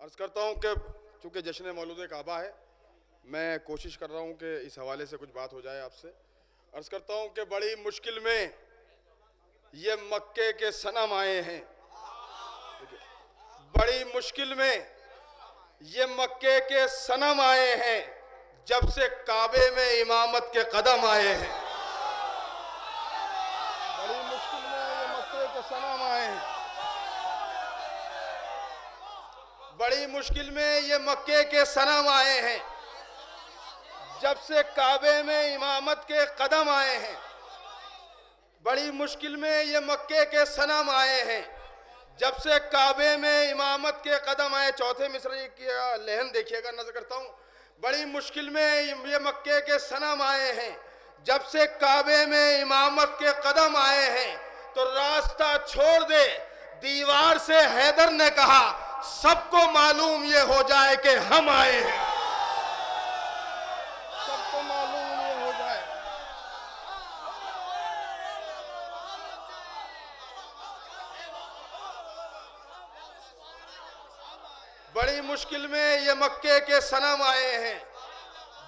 अर्ज करता हूँ कि चूँकि जश्न मौलूद काबा है, मैं कोशिश कर रहा हूँ कि इस हवाले से कुछ बात हो जाए आपसे। अर्ज करता हूँ कि बड़ी मुश्किल में ये मक्के के सनम आए हैं, बड़ी मुश्किल में ये मक्के के सनम आए हैं, जब से काबे में इमामत के कदम आए हैं। बड़ी मुश्किल में ये मक्के के सनम आए हैं, बड़ी मुश्किल में ये मक्के के सनम आए हैं, जब से काबे में इमामत के कदम आए हैं। बड़ी मुश्किल में ये मक्के के सनम आए हैं, जब से काबे में इमामत के कदम आए। चौथे मिसरे की लहन देखिएगा, नजर करता हूँ। बड़ी मुश्किल में ये मक्के के सनम आए हैं, जब से काबे में इमामत के कदम आए हैं। तो रास्ता छोड़ दे दीवार से हैदर ने कहा, सबको मालूम ये हो जाए कि हम आए हैं। सबको मालूम ये हो जाए। बड़ी मुश्किल में ये मक्के के सनम आए हैं,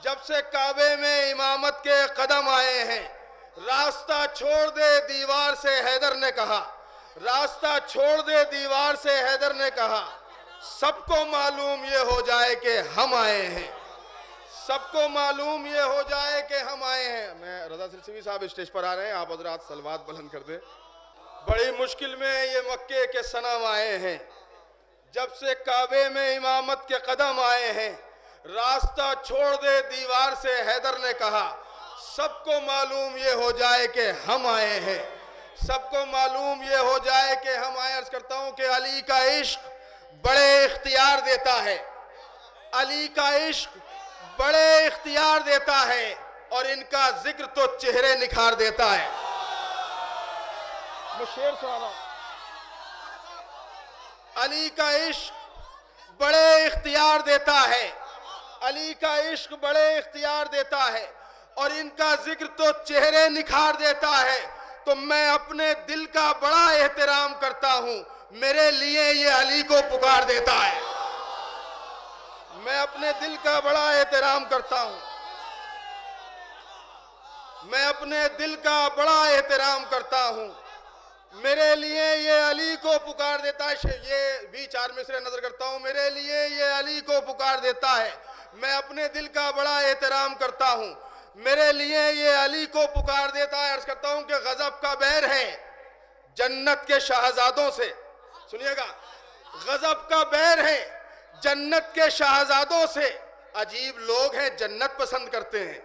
जब से काबे में इमामत के कदम आए हैं। रास्ता छोड़ दे दीवार से हैदर ने कहा, रास्ता छोड़ दे दीवार से हैदर ने कहा, सबको मालूम ये हो जाए कि हम आए हैं। सबको मालूम ये हो जाए कि हम आए हैं। मैं रजा सिलसिवी साहब स्टेज पर आ रहे हैं, आप हजरात सलवात बुलंद कर दे। बड़ी मुश्किल में ये मक्के के सनम आए हैं, जब से काबे में इमामत के कदम आए हैं। रास्ता छोड़ दे दीवार से हैदर ने कहा, सबको मालूम ये हो जाए कि हम आए हैं। सबको मालूम ये हो जाए कि हम आए। अर्ज करता हूं कि अली का इश्क बड़े इख्तियार देता है, अली का इश्क बड़े इख्तियार देता है, और इनका जिक्र तो चेहरे निखार देता है। मैं शेर सुना रहा हूं। अली का इश्क बड़े इख्तियार देता है, अली का इश्क बड़े इख्तियार देता है, और इनका जिक्र तो चेहरे निखार देता है। तो मैं अपने दिल का बड़ा एहतराम करता हूं, मेरे लिए ये अली को पुकार देता है। मैं अपने दिल का बड़ा एहतराम करता हूं, मैं अपने दिल का बड़ा एहतराम करता हूं, मेरे लिए ये अली को पुकार देता है। ये भी चार मिसरे नजर करता हूं। मेरे लिए ये अली को पुकार देता है, मैं अपने दिल का बड़ा एहतराम करता हूं, मेरे लिए ये अली को पुकार देता है। अर्ज करता हूं कि गजब का बैर है जन्नत के शाहजादों से। सुनिएगा, गजब का बैर है जन्नत के शाहजादों से, अजीब लोग हैं जन्नत पसंद करते हैं।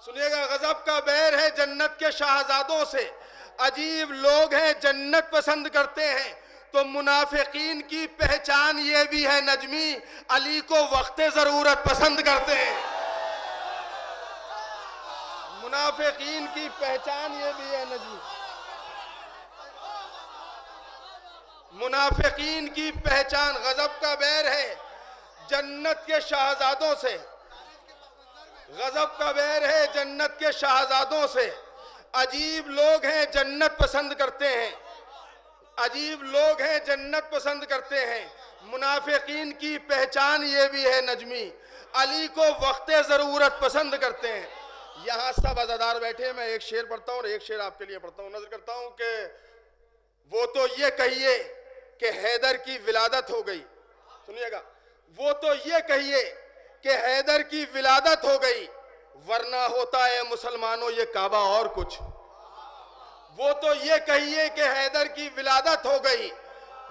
सुनिएगा, गजब का बैर है जन्नत के शाहजादों से, अजीब लोग हैं जन्नत पसंद करते हैं। तो मुनाफिकीन की पहचान ये भी है नजमी, अली को वक्ते जरूरत पसंद करते हैं। मुनाफिकीन की पहचान ये भी है नजमी, मुनाफिकीन की पहचान। गजब का बैर है जन्नत के शाहजादों से, गजब का बैर है जन्नत के शाहजादों से, अजीब लोग हैं जन्नत पसंद करते हैं, अजीब लोग हैं जन्नत पसंद करते हैं। मुनाफिकीन की पहचान ये भी है नजमी, अली को वक्ते जरूरत पसंद करते हैं। यहाँ सब अज़ादार बैठे, मैं एक शेर पढ़ता हूँ और एक शेर आपके लिए पढ़ता हूँ। नजर करता हूँ कि वो तो ये कहिए कि हैदर की विलादत हो गई। सुनिएगा, वो तो ये कहिए कि हैदर की विलादत हो गई, वरना होता है मुसलमानों ये काबा और कुछ। वो तो ये कहिए कि हैदर की विलादत हो गई,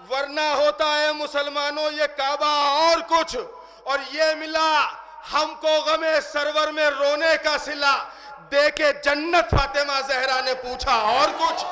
वरना होता है मुसलमानों ये काबा और कुछ। और ये मिला हमको गमे सरवर में रोने का सिला, देके जन्नत फातिमा जहरा ने पूछा और कुछ।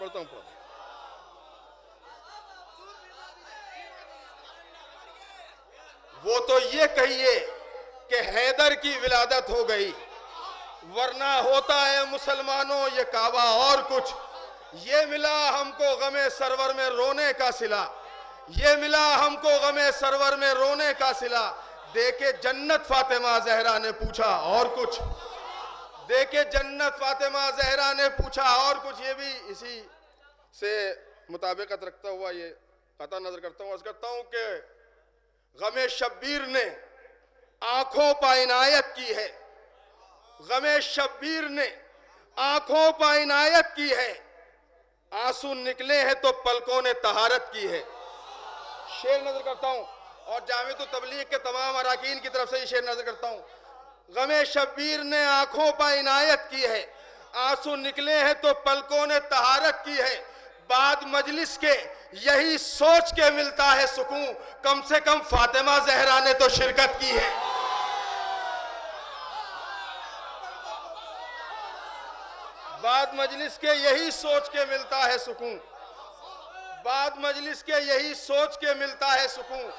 पढ़ता हूं। वो तो ये कहिए कि हैदर की विलादत हो गई, वरना होता है मुसलमानों ये काबा और कुछ। ये मिला हमको गमे सरवर में रोने का सिला, ये मिला हमको गमे सरवर में रोने का सिला। देखे जन्नत फातिमा जहरा ने पूछा और कुछ, देखे जन्नत फातिमा जहरा ने पूछा और कुछ। ये भी इसी से मुताबिकत रखता हुआ ये कता नजर करता हूँ। अर्ज करता हूँ कि गमे शब्बीर ने आंखों पर इनायत की है, गमे शब्बीर ने आंखों पर इनायत की है, आंसू निकले हैं तो पलकों ने तहारत की है। शेर नजर करता हूं और जामिअत तबलीग के तमाम अराकीन की तरफ से ये शेर नजर करता हूं। गमे शब्बीर ने आंखों पर इनायत की है, आंसू निकले हैं तो पलकों ने तहारत की है। बाद मजलिस के यही सोच के मिलता है सुकून, कम से कम फातिमा जहरा ने तो शिरकत की है। बाद मजलिस के यही सोच के मिलता है सुकून, बाद मजलिस के यही सोच के मिलता है सुकून,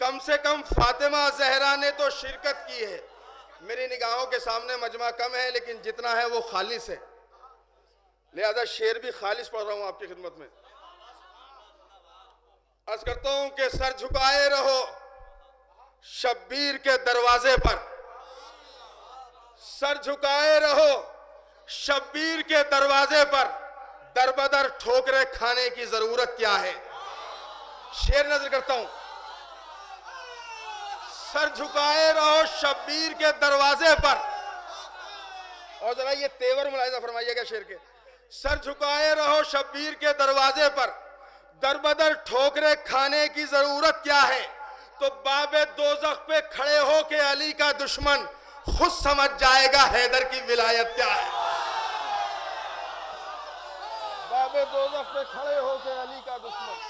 कम से कम फातिमा जहरा ने तो शिरकत की है। मेरी निगाहों के सामने मजमा कम है लेकिन जितना है वो खालिस है, लिहाजा शेर भी खालिस पढ़ रहा हूं आपकी खिदमत में। अर्ज करता हूं कि सर झुकाए रहो शब्बीर के दरवाजे पर, सर झुकाए रहो शब्बीर के दरवाजे पर, दरबदर ठोकरे खाने की जरूरत क्या है। शेर नजर करता हूं, सर झुकाए रहो शब्बीर के दरवाजे पर। और जरा ये तेवर मुलाहिजा फरमाइएगा शेर के, सर झुकाए रहो शब्बीर के दरवाजे पर, दरबदर ठोकरे खाने की जरूरत क्या है। तो बाबे दोज़ख पे खड़े हो के अली का दुश्मन खुद समझ जाएगा हैदर की विलायत क्या है। बाबे दोज़ख पे खड़े हो के अली का दुश्मन,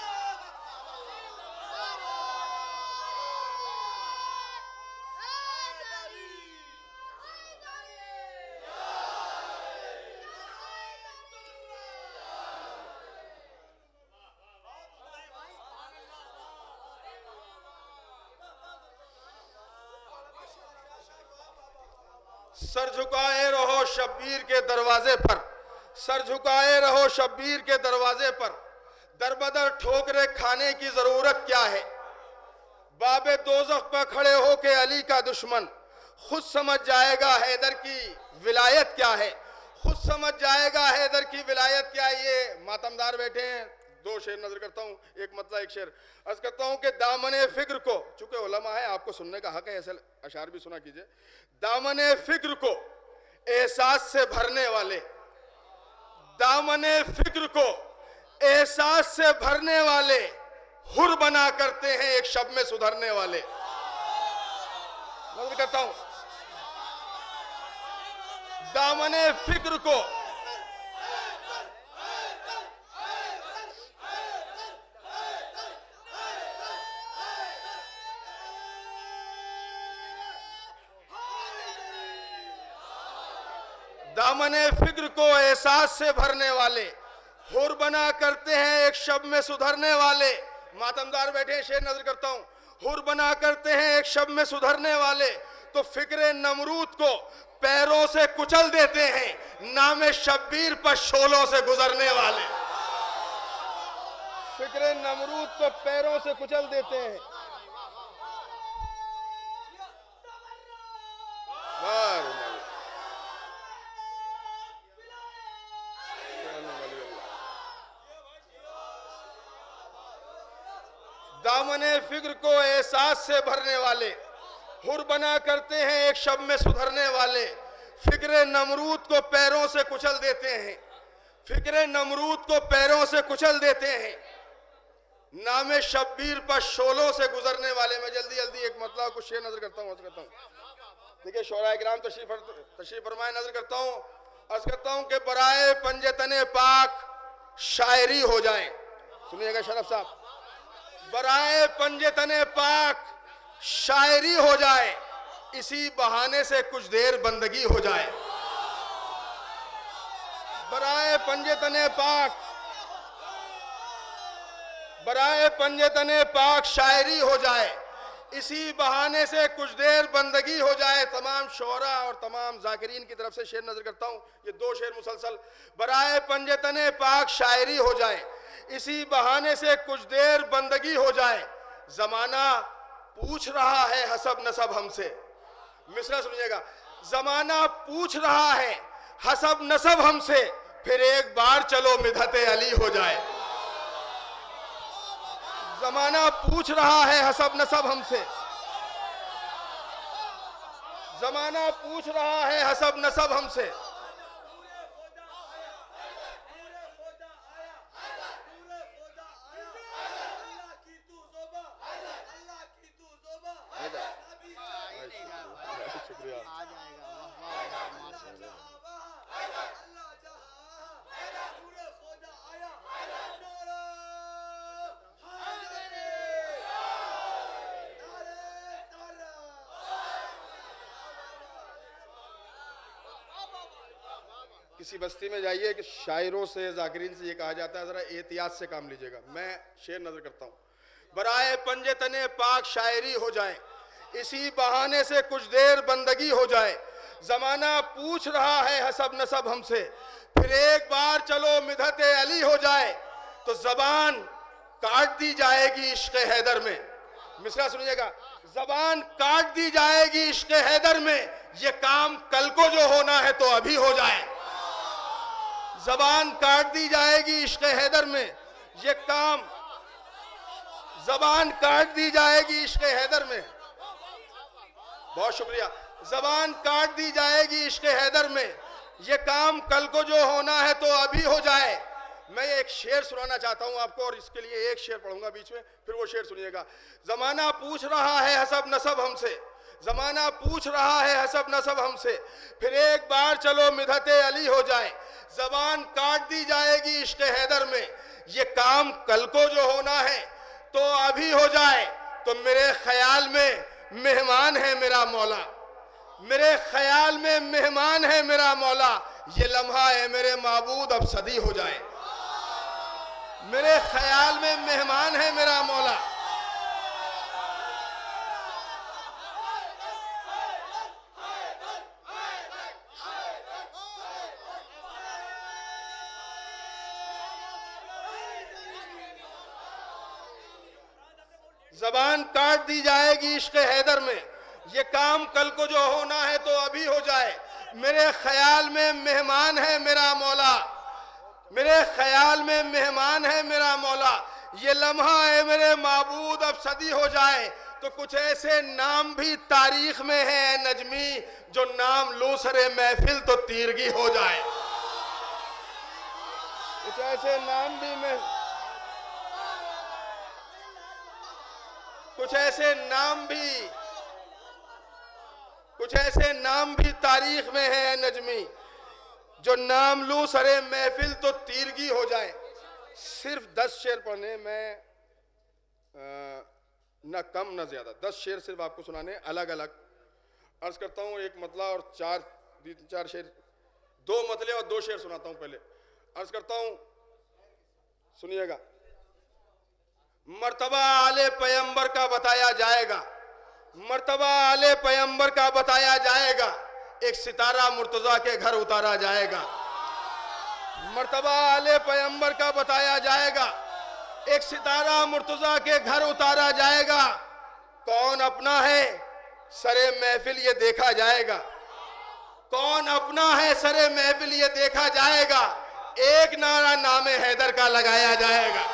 सर झुकाए रहो शब्बीर के दरवाजे पर, सर झुकाए रहो शब्बीर के दरवाजे पर, दरबदर ठोकरे खाने की जरूरत क्या है। बाबे दोज़ख पर खड़े हो के अली का दुश्मन खुद समझ जाएगा हैदर की विलायत क्या है, खुद समझ जाएगा हैदर की विलायत क्या है। ये मातमदार बैठे हैं, दो शेर नजर करता हूँ, एक मतलब एक शेर। अर्ज करता हूँ कि दामने फिक्र को, चूंकि उलमा है आपको सुनने का हक है, ऐसे अशार भी सुना कीजिए। दामने फिक्र को एहसास से भरने वाले, दामने फिक्र को एहसास से भरने वाले, हुर बना करते हैं एक शब में सुधरने वाले। नजर करता हूं, दामने फिक्र को दामने फिक्र को एहसास से भरने वाले, हुर बना करते हैं एक शब में सुधरने वाले। मातमदार बैठे, शेर नजर करता हूं, हुर बना करते हैं एक शब में सुधरने वाले। तो फिक्रे नमरूद को पैरों से कुचल देते हैं, नामे शब्बीर पर शोलों से गुजरने वाले। फिक्रे नमरूद को पैरों से कुचल देते हैं, दामने फिक्र को एहसास से भरने वाले, हुर बना करते हैं एक शब में सुधरने वाले। फिक्रे नमरूद को पैरों से कुचल देते हैं, फिक्रे नमरूद को पैरों से कुचल देते हैं, नामे शब्बीर पर शोलों से गुजरने वाले। मैं जल्दी जल्दी एक मतलब कुछ शेर नजर करता हूँ, देखिए शोरा किराम तशरीफ फरमाए। नजर करता हूँ, अर्ज करता हूँ कि बराए पंजे तने पाक शायरी हो जाए। सुनिएगा शरफ साहब, बराए पंजे तने पाक शायरी हो जाए, इसी बहाने से कुछ देर बंदगी हो जाए। बराए पंजतने पाक, बराए पंजतने पाक शायरी हो जाए, इसी बहाने से कुछ देर बंदगी हो जाए। तमाम शोरा और तमाम जाकिरीन की तरफ से शेर नजर करता हूँ, ये दो शेर मुसलसल। बराए पंजतने पाक शायरी हो जाए, इसी बहाने से कुछ देर बंदगी हो जाए। जमाना पूछ रहा है हसब नसब हमसे, मिसरा सुनिएगा। जमाना पूछ रहा है हसब नसब हमसे, फिर एक बार चलो मिधते अली हो जाए। जमाना पूछ रहा है हसब नसब हमसे, जमाना पूछ रहा है हसब नसब हमसे। किसी बस्ती में जाइए कि शायरों से जाकिरीन से ये कहा जाता है जरा एहतियात से काम लीजिएगा। मैं शेर नजर करता हूँ। बराए पंजे तने पाक शायरी हो जाए, इसी बहाने से कुछ देर बंदगी हो जाए। जमाना पूछ रहा है हसब नसब हमसे, फिर एक बार चलो मिधते अली हो जाए। तो जबान काट दी जाएगी इश्क हैदर में, मिसरा सुनिएगा। जबान काट दी जाएगी इश्क हैदर में, ये काम कल को जो होना है तो अभी हो जाए। जबान काट दी जाएगी इश्क हैदर में, ये काम, जबान काट दी जाएगी इश्क हैदर में। बहुत शुक्रिया। जबान काट दी जाएगी इश्क हैदर में, ये काम कल को जो होना है तो अभी हो जाए। मैं एक शेर सुनाना चाहता हूं आपको, और इसके लिए एक शेर पढ़ूंगा बीच में, फिर वो शेर सुनिएगा। जमाना पूछ रहा है हसब नसब हमसे, जमाना पूछ रहा है हसब नसब हमसे, फिर एक बार चलो मिधते अली हो जाए। जबान काट दी जाएगी इश्क हैदर में, ये काम कल को जो होना है तो अभी हो जाए। तो मेरे ख्याल में मेहमान है मेरा मौला, मेरे ख्याल में मेहमान है मेरा मौला, ये लम्हा है मेरे माबूद अब सदी हो जाए। मेरे ख्याल में मेहमान है मेरा मौला। जबान काट दी जाएगी इश्क हैदर में, ये काम कल को जो होना है तो अभी हो जाए। मेरे ख्याल में मेहमान है मेरा मौला, मेरे ख्याल में मेहमान है मेरा मौला, ये लम्हा है मेरे माबूद अब सदी हो जाए। तो कुछ ऐसे नाम भी तारीख में है नजमी, जो नाम लूं सरे महफिल तो तीरगी हो जाए। कुछ ऐसे नाम भी में, कुछ ऐसे नाम भी, कुछ ऐसे नाम भी तारीख में है नजमी, जो नाम लूं सरे महफिल तो तीरगी हो जाए। सिर्फ 10 शेर पढ़ने में न कम न ज्यादा, 10 शेर सिर्फ आपको सुनाने अलग अलग। अर्ज करता हूं एक मतला और 4 शेर, 2 मतले और 2 शेर सुनाता हूं। पहले अर्ज करता हूं, सुनिएगा। मर्तबा आले पैगंबर का बताया जाएगा, मर्तबा आले पैगंबर का बताया जाएगा, एक सितारा मुर्तजा के घर उतारा जाएगा। मर्तबा आले पैगंबर का बताया जाएगा, एक सितारा मुर्तजा के घर उतारा जाएगा। कौन अपना है सरे महफिल ये देखा जाएगा, कौन अपना है सरे महफिल ये देखा जाएगा। एक नारा नामे हैदर का लगाया जाएगा।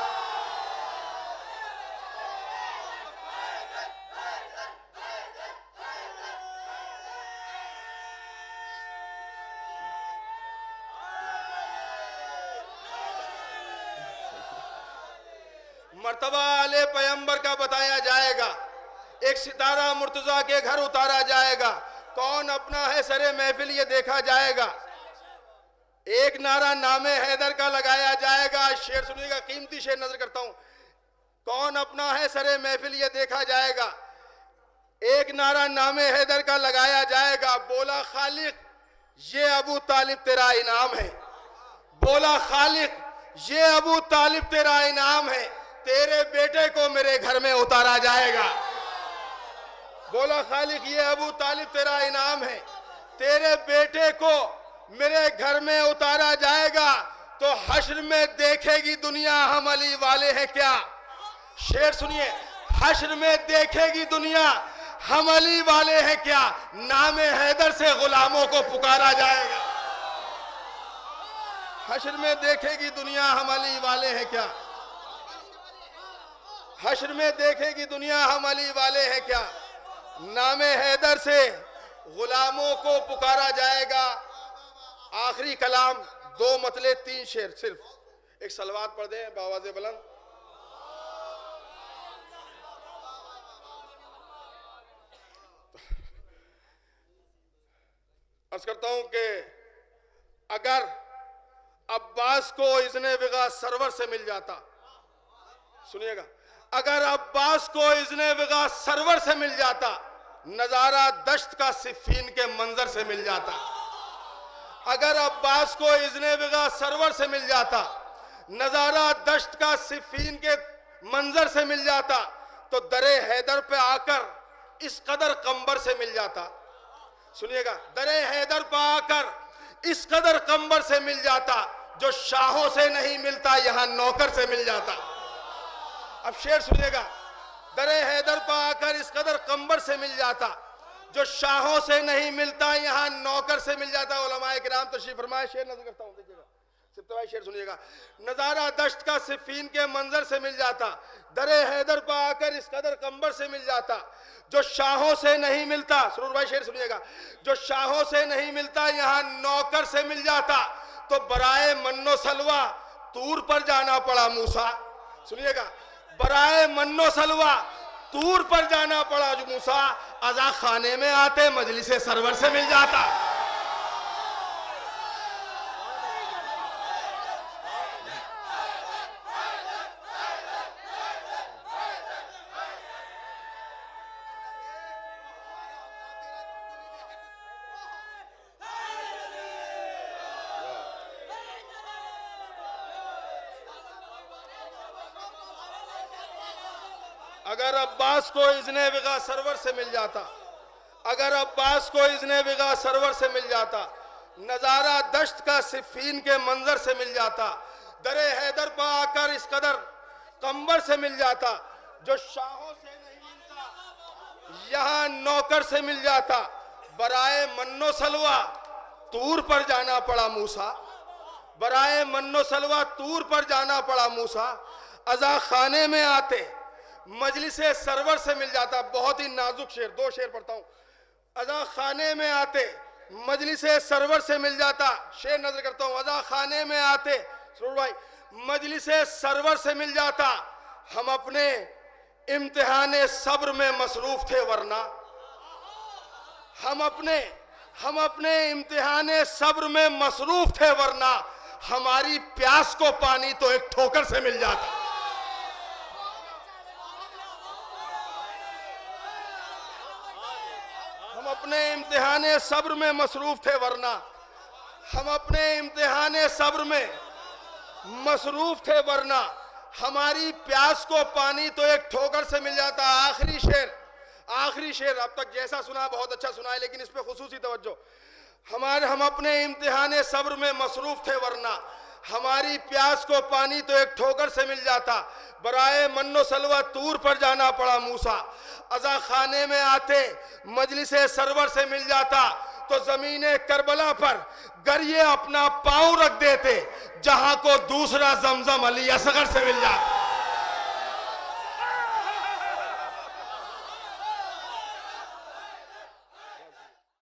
मर्तबा आले पैगंबर का बताया जाएगा, एक सितारा मुर्तजा के घर उतारा जाएगा। कौन अपना है सरे महफिल ये देखा जाएगा। एक नारा नामे हैदर का लगाया जाएगा। शेर सुनिएगा, कीमती शेर नजर करता हूं। कौन अपना है सरे महफिल ये देखा जाएगा, एक नारा नामे हैदर का लगाया जाएगा। बोला खालिक ये अबू तालिब तेरा इनाम है, बोला खालिक ये अबू तालिब तेरा इनाम है, तेरे बेटे को मेरे घर में उतारा जाएगा। बोला खालिक ये अबू तालिब तेरा इनाम है, तेरे बेटे को मेरे घर में उतारा जाएगा। तो हश्र में देखेगी दुनिया हम अली वाले हैं क्या। शेर सुनिए, हश्र में देखेगी दुनिया हम अली वाले हैं क्या, नामे हैदर से गुलामों को पुकारा जाएगा। हश्र में देखेगी दुनिया हम अली वाले हैं क्या, हश्र में देखेगी दुनिया हम अली वाले हैं क्या, नामे हैदर से गुलामों को पुकारा जाएगा। आखिरी कलाम, 2 मतले 3 शेर, सिर्फ एक सलवात पढ़ दें बावाज़े बुलंद। अर्ज करता हूं कि अगर अब्बास को इज़्ने विगा सरवर से मिल जाता, सुनिएगा, अगर अब्बास को इज़्ने विगा सरवर से मिल जाता, नजारा दश्त का सिफ़ीन के मंजर से मिल जाता। अगर अब्बास को इज़्ने विगा सरवर से मिल जाता, नजारा दश्त का सिफ़ीन के मंजर से मिल जाता, तो दरे हैदर पे आकर इस कदर कंबर से मिल जाता। सुनिएगा, दरे हैदर पे आकर इस कदर कंबर से मिल जाता, जो शाहों से नहीं मिलता यहां नौकर से मिल जाता। अब शेर सुनिएगा, दरे हैदर पे आकर इस कदर कंबर से मिल जाता, जो शाहों से नहीं मिलता यहां नौकर से मिल जाता। उलमाए किराम तशरीफ फरमाए, शेर नजर करता हूं, देखिएगा सिप्तवाई शेर सुनिएगा। नजारा दश्त का सिफ़ीन के मंजर से मिल जाता, दरे हैदर पे आकर इस कदर कंबर से मिल जाता, जो शाहों से नहीं मिलता। सुरूर भाई शेर सुनिएगा, जो शाहों से नहीं मिलता यहां नौकर से मिल जाता, तो बराए मन्नो सलवा तूर पर जाना पड़ा मूसा। सुनिएगा, बराए मन्नो सलवा तूर पर जाना पड़ा जो मूसा, अज़ा खाने में आते मजलिसे सरवर से मिल जाता। अगर अब्बास को इज़्ने विगा सरवर से मिल जाता, अगर अब्बास को इज़्ने विगा सरवर से मिल जाता, नजारा दश्त का सिफ़ीन के मंजर से मिल जाता, दरे हैदर पर आकर इस कदर कंबर से मिल जाता, जो शाहों से नहीं मिलता यहां नौकर से मिल जाता। बराए मन्नो सलवा तूर पर जाना पड़ा मूसा, बराए मन्नो सलवा तूर पर जाना पड़ा मूसा, अज़ा खाने में आते मजलिसे सरवर से मिल जाता। बहुत ही नाजुक शेर, 2 शेर पढ़ता हूं। अज़ा खाने में आते मजलिसे सरवर से मिल जाता, शेर नजर करता हूं। अज़ा खाने में आते सुरूर भाई मजलिसे सरवर से मिल जाता, हम अपने इम्तिहाने सब्र में मसरूफ थे वरना, हम अपने इम्तिहाने सब्र में मसरूफ थे वरना, हमारी प्यास को पानी तो एक ठोकर से मिल जाता। अपने इम्तिहाने सब्र में मसरूफ थे वरना, हम अपने इम्तिहाने सब्र में मसरूफ थे वरना, हमारी प्यास को पानी तो एक ठोकर से मिल जाता। आखिरी शेर अब तक जैसा सुना बहुत अच्छा सुना है, लेकिन इस पे खुसूसी तवज्जो। हम अपने इम्तिहाने सब्र में मसरूफ थे वरना, हमारी प्यास को पानी तो एक ठोकर से मिल जाता। बराए मन्नो सलवा तूर पर जाना पड़ा मूसा, अज़ा खाने में आते मजलिसे सरवर से मिल जाता, तो जमीने करबला पर गर ये अपना पाँव रख देते, जहां को दूसरा जमजम अली असगर से मिल जाता।